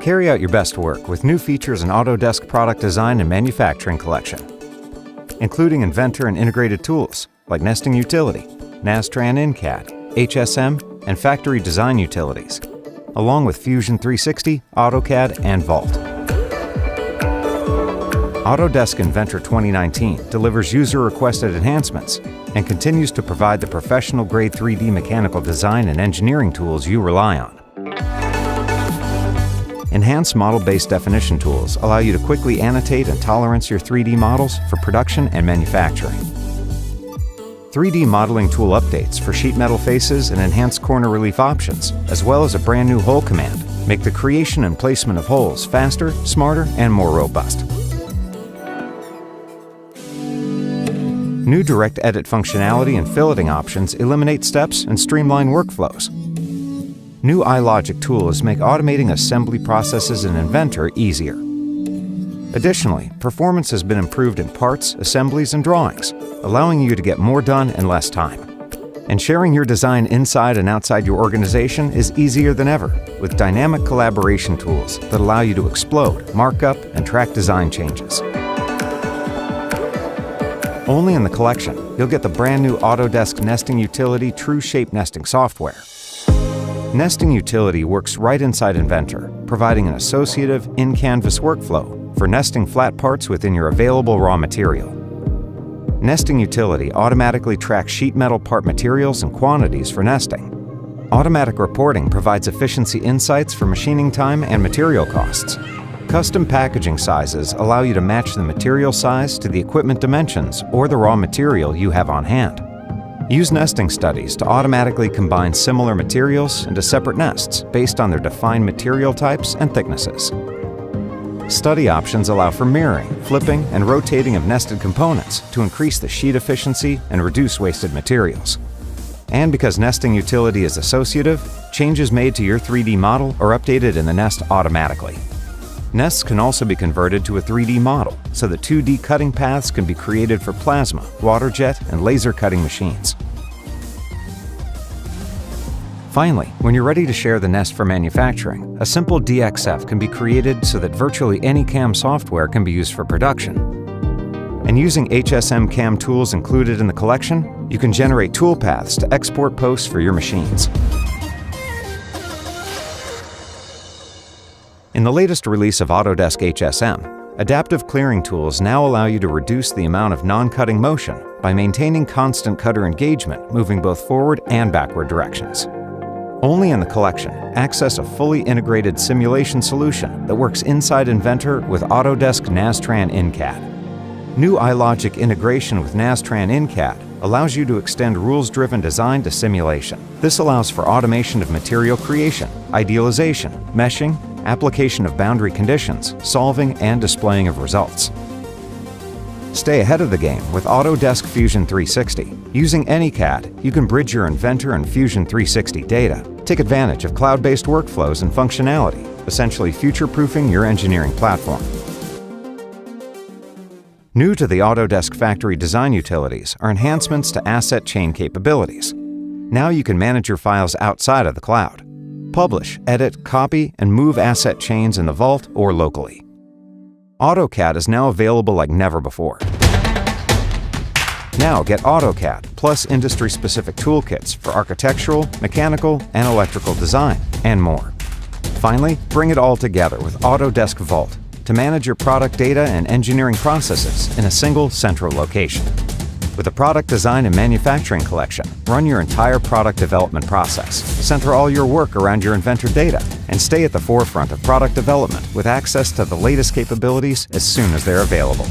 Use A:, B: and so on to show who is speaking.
A: Carry out your best work with new features in AUTODESK Product Design and Manufacturing Collection, including inventor and integrated tools like Nesting Utility, NASTRAN IN-CAD, HSM, and Factory Design Utilities, along with Fusion 360, AutoCAD, and Vault. AUTODESK Inventor 2019 delivers user-requested enhancements and continues to provide the professional-grade 3D mechanical design and engineering tools you rely on. Enhanced model-based definition tools allow you to quickly annotate and tolerance your 3D models for production and manufacturing. 3D modeling tool updates for sheet metal faces and enhanced corner relief options, as well as a brand new hole command, make the creation and placement of holes faster, smarter, and more robust. New direct edit functionality and filleting options eliminate steps and streamline workflows. New iLogic tools make automating assembly processes in Inventor easier. Additionally, performance has been improved in parts, assemblies, and drawings, allowing you to get more done in less time. And sharing your design inside and outside your organization is easier than ever, with dynamic collaboration tools that allow you to explode, mark up, and track design changes. Only in the collection, you'll get the brand new AUTODESK Nesting Utility True Shape Nesting software. Nesting Utility works right inside Inventor, providing an associative, in-canvas workflow for nesting flat parts within your available raw material. Nesting Utility automatically tracks sheet metal part materials and quantities for nesting. Automatic reporting provides efficiency insights for machining time and material costs. Custom packaging sizes allow you to match the material size to the equipment dimensions or the raw material you have on hand. Use nesting studies to automatically combine similar materials into separate nests based on their defined material types and thicknesses. Study options allow for mirroring, flipping, and rotating of nested components to increase the sheet efficiency and reduce wasted materials. And because Nesting Utility is associative, changes made to your 3D model are updated in the nest automatically. Nests can also be converted to a 3D model, so that 2D cutting paths can be created for plasma, water jet, and laser cutting machines. Finally, when you're ready to share the nest for manufacturing, a simple DXF can be created so that virtually any CAM software can be used for production. And using HSM CAM tools included in the collection, you can generate toolpaths to export posts for your machines. In the latest release of AUTODESK HSM, adaptive clearing tools now allow you to reduce the amount of non-cutting motion by maintaining constant cutter engagement, moving both forward and backward directions. Only in the collection, access a fully integrated simulation solution that works inside Inventor with AUTODESK NASTRAN IN-CAD. New iLogic integration with NASTRAN IN-CAD allows you to extend rules-driven design to simulation. This allows for automation of material creation, idealization, meshing, application of boundary conditions, solving and displaying of results. Stay ahead of the game with AUTODESK Fusion 360. Using AnyCAD, you can bridge your Inventor and Fusion 360 data. Take advantage of cloud-based workflows and functionality, essentially future-proofing your engineering platform. New to the AUTODESK Factory Design Utilities are enhancements to asset chain capabilities. Now you can manage your files outside of the cloud. Publish, edit, copy, and move asset chains in the Vault or locally. AutoCAD is now available like never before. Now get AutoCAD plus industry-specific toolkits for architectural, mechanical, and electrical design, and more. Finally, bring it all together with AUTODESK Vault to manage your product data and engineering processes in a single central location. With a product design and manufacturing collection, run your entire product development process, center all your work around your Inventor data, and stay at the forefront of product development with access to the latest capabilities as soon as they're available.